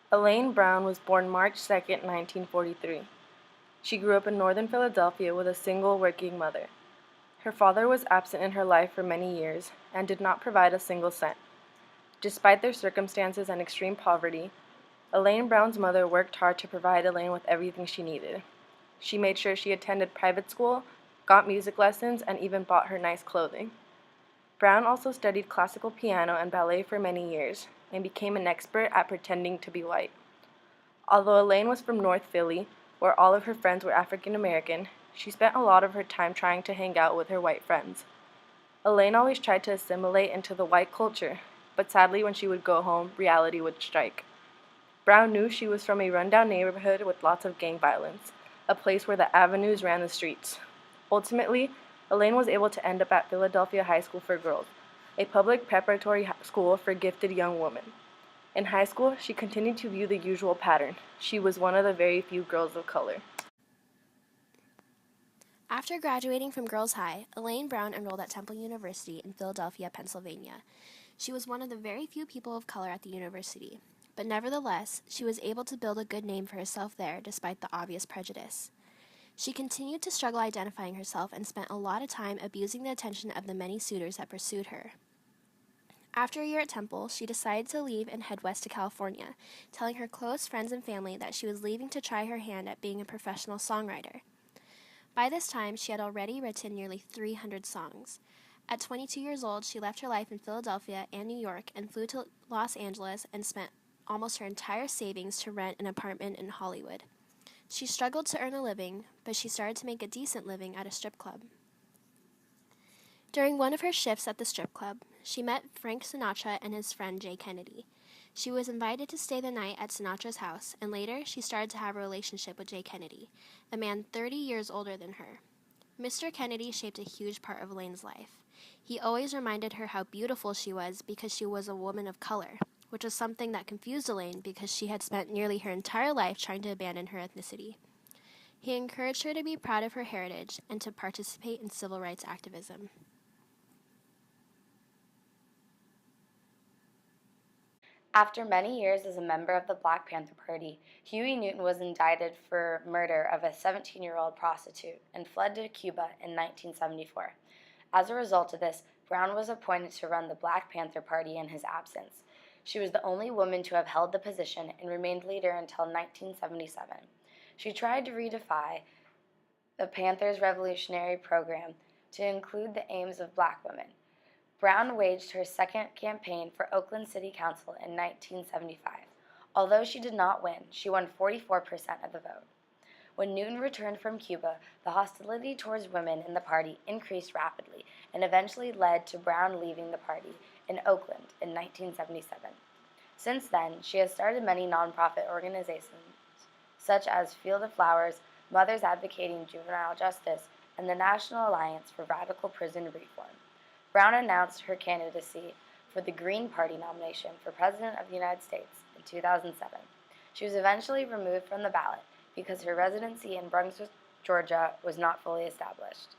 Elaine Brown was born March 2, 1943. She grew up in northern Philadelphia with a single working mother. Her father was absent in her life for many years and did not provide a single cent. Despite their circumstances and extreme poverty, Elaine Brown's mother worked hard to provide Elaine with everything she needed. She made sure she attended private school, got music lessons, and even bought her nice clothing. Brown also studied classical piano and ballet for many years and became an expert at pretending to be white. Although Elaine was from North Philly, where all of her friends were African American, she spent a lot of her time trying to hang out with her white friends. Elaine always tried to assimilate into the white culture, but sadly when she would go home, reality would strike. Brown knew she was from a rundown neighborhood with lots of gang violence, a place where the avenues ran the streets. Ultimately, Elaine was able to end up at Philadelphia High School for Girls, a public preparatory school for gifted young women. In high school, she continued to view the usual pattern. She was one of the very few girls of color. After graduating from Girls High, Elaine Brown enrolled at Temple University in Philadelphia, Pennsylvania. She was one of the very few people of color at the university, but nevertheless, she was able to build a good name for herself there despite the obvious prejudice. She continued to struggle identifying herself and spent a lot of time abusing the attention of the many suitors that pursued her. After a year at Temple, she decided to leave and head west to California, telling her close friends and family that she was leaving to try her hand at being a professional songwriter. By this time, she had already written nearly 300 songs. At 22 years old, she left her life in Philadelphia and New York and flew to Los Angeles and spent almost her entire savings to rent an apartment in Hollywood. She struggled to earn a living, but she started to make a decent living at a strip club. During one of her shifts at the strip club, she met Frank Sinatra and his friend Jay Kennedy. She was invited to stay the night at Sinatra's house, and later she started to have a relationship with Jay Kennedy, a man 30 years older than her. Mr. Kennedy shaped a huge part of Elaine's life. He always reminded her how beautiful she was because she was a woman of color, which was something that confused Elaine because she had spent nearly her entire life trying to abandon her ethnicity. He encouraged her to be proud of her heritage and to participate in civil rights activism. After many years as a member of the Black Panther Party, Huey Newton was indicted for murder of a 17-year-old prostitute and fled to Cuba in 1974. As a result of this, Brown was appointed to run the Black Panther Party in his absence. She was the only woman to have held the position and remained leader until 1977. She tried to redefine the Panthers' revolutionary program to include the aims of black women. Brown waged her second campaign for Oakland City Council in 1975. Although she did not win, she won 44% of the vote. When Newton returned from Cuba, the hostility towards women in the party increased rapidly and eventually led to Brown leaving the party in Oakland in 1977. Since then, she has started many nonprofit organizations, such as Field of Flowers, Mothers Advocating Juvenile Justice, and the National Alliance for Radical Prison Reform. Brown announced her candidacy for the Green Party nomination for President of the United States in 2007. She was eventually removed from the ballot because her residency in Brunswick, Georgia was not fully established.